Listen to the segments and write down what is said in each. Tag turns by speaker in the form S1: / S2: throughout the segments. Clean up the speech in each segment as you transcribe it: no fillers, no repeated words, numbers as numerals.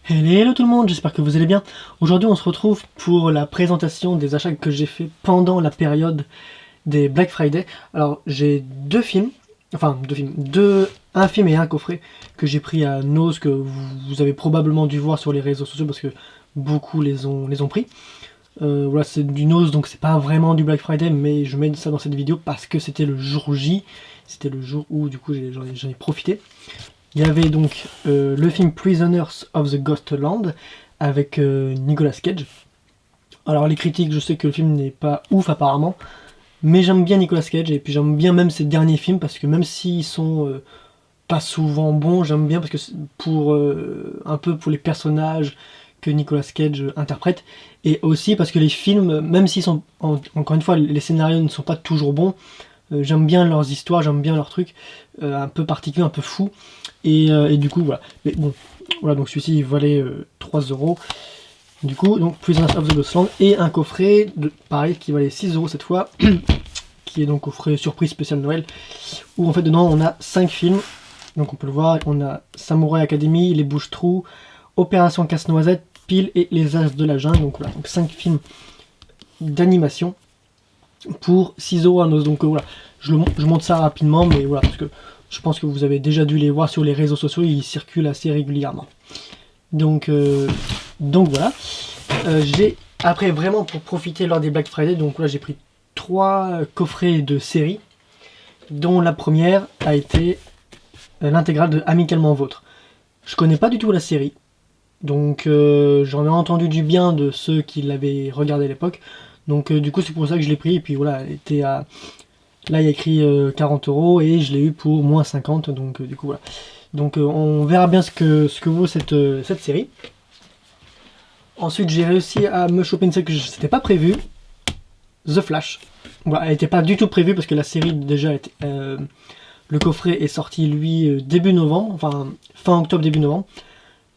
S1: Hello tout le monde, j'espère que vous allez bien. Aujourd'hui on se retrouve pour la présentation des achats que j'ai fait pendant la période des Black Friday. Alors j'ai un film et un coffret que j'ai pris à Noz, que vous avez probablement dû voir sur les réseaux sociaux parce que beaucoup les ont pris. Voilà, c'est du Noz, donc c'est pas vraiment du Black Friday, mais je mets ça dans cette vidéo parce que c'était le jour J, c'était le jour où du coup j'en ai profité. Il y avait donc le film Prisoners of the Ghostland avec Nicolas Cage. Alors les critiques, je sais que le film n'est pas ouf apparemment, mais j'aime bien Nicolas Cage et puis j'aime bien même ses derniers films parce que même s'ils sont pas souvent bons, j'aime bien parce que pour un peu pour les personnages que Nicolas Cage interprète, et aussi parce que les films, même s'ils sont encore une fois les scénarios ne sont pas toujours bons, j'aime bien leurs histoires, j'aime bien leurs trucs un peu particuliers, un peu fous, et du coup voilà. Mais bon, voilà, donc celui-ci il valait 3 euros. Du coup, donc Prisoners of the Ghostland et un coffret de pareil qui valait 6 euros cette fois, qui est donc coffret surprise spécial Noël, où en fait dedans on a 5 films. Donc on peut le voir, on a Samurai Academy, Les Bouches-Trous, Opération Casse-Noisette, Pile et Les As de la Jungle. Donc voilà, donc 5 films d'animation pour 6 euros à Noz. Donc voilà, je monte ça rapidement, mais voilà, parce que je pense que vous avez déjà dû les voir sur les réseaux sociaux, ils circulent assez régulièrement. Donc voilà. J'ai, après vraiment pour profiter lors des Black Friday, donc là j'ai pris 3 coffrets de séries, dont la première a été l'intégrale de Amicalement Vôtre. Je connais pas du tout la série, donc j'en ai entendu du bien de ceux qui l'avaient regardé à l'époque, donc du coup c'est pour ça que je l'ai pris, et puis voilà, elle était à... Là il y a écrit 40 euros et je l'ai eu pour moins 50, donc du coup voilà. Donc on verra bien ce que vaut cette série. Ensuite j'ai réussi à me choper une série que c'était pas prévu, The Flash. Voilà, elle n'était pas du tout prévue parce que la série déjà était... le coffret est sorti lui début novembre, enfin fin octobre, début novembre.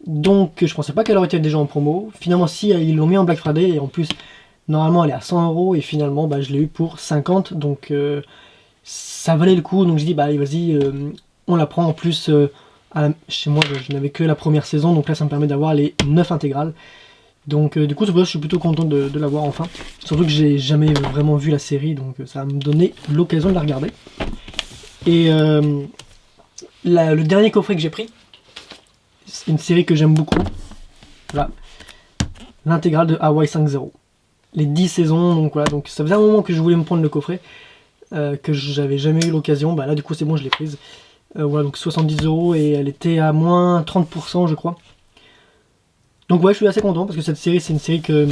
S1: Donc je pensais pas qu'elle aurait été déjà en promo. Finalement si, ils l'ont mis en Black Friday, et en plus normalement elle est à 100 euros et finalement bah, je l'ai eu pour 50, donc ça valait le coup. Donc je dis bah allez vas-y, on la prend. En plus chez moi je n'avais que la première saison, donc là ça me permet d'avoir les 9 intégrales. Donc du coup je suis plutôt content de l'avoir enfin. Surtout que j'ai jamais vraiment vu la série, donc ça va me donner l'occasion de la regarder. Et le dernier coffret que j'ai pris, c'est une série que j'aime beaucoup. Voilà. L'intégrale de Hawaii 5.0. Les 10 saisons, donc voilà. Donc ça faisait un moment que je voulais me prendre le coffret, que j'avais jamais eu l'occasion. Bah là du coup c'est bon, je l'ai prise. Voilà, donc 70 euros et elle était à moins 30% je crois. Donc ouais, je suis assez content parce que cette série, c'est une série que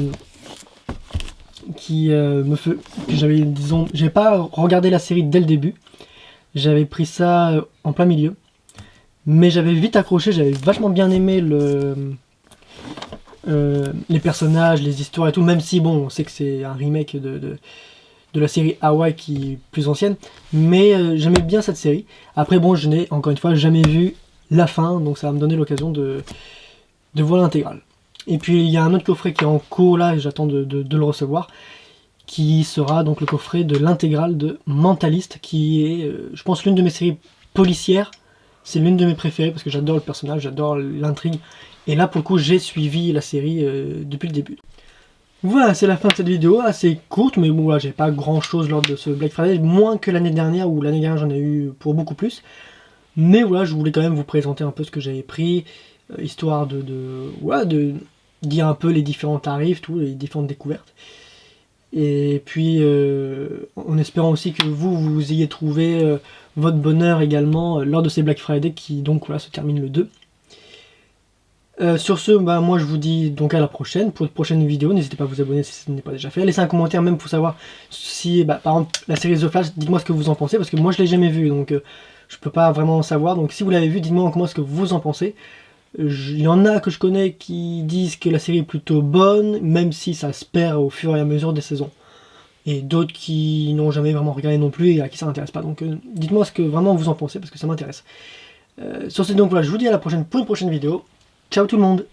S1: j'avais, disons, j'ai pas regardé la série dès le début. J'avais pris ça en plein milieu, mais j'avais vite accroché, j'avais vachement bien aimé les personnages, les histoires et tout, même si bon, on sait que c'est un remake de la série Hawaii qui est plus ancienne, mais j'aimais bien cette série. Après bon, je n'ai encore une fois jamais vu la fin, donc ça va me donner l'occasion de voir l'intégrale. Et puis il y a un autre coffret qui est en cours là, et j'attends de le recevoir, qui sera donc le coffret de l'intégrale de Mentalist, qui est, je pense, l'une de mes séries policières. C'est l'une de mes préférées parce que j'adore le personnage, j'adore l'intrigue. Et là, pour le coup, j'ai suivi la série depuis le début. Voilà, c'est la fin de cette vidéo, assez courte, mais bon, voilà, j'ai pas grand chose lors de ce Black Friday, moins que l'année dernière, où l'année dernière j'en ai eu pour beaucoup plus. Mais voilà, je voulais quand même vous présenter un peu ce que j'avais pris, histoire de dire un peu les différents tarifs, les différentes découvertes. Et puis en espérant aussi que vous ayez trouvé votre bonheur également lors de ces Black Friday qui donc voilà se terminent le 2. Sur ce, bah, moi je vous dis donc à la prochaine pour de prochaines vidéos. N'hésitez pas à vous abonner si ce n'est pas déjà fait. Laissez un commentaire même pour savoir si par exemple la série The Flash, dites-moi ce que vous en pensez parce que moi je l'ai jamais vu, donc je peux pas vraiment savoir. Donc si vous l'avez vu, dites-moi comment est-ce que vous en pensez. Il y en a que je connais qui disent que la série est plutôt bonne, même si ça se perd au fur et à mesure des saisons. Et d'autres qui n'ont jamais vraiment regardé non plus et à qui ça n'intéresse pas. Donc dites-moi ce que vraiment vous en pensez parce que ça m'intéresse. Sur ce, donc voilà, je vous dis à la prochaine pour une prochaine vidéo. Ciao tout le monde!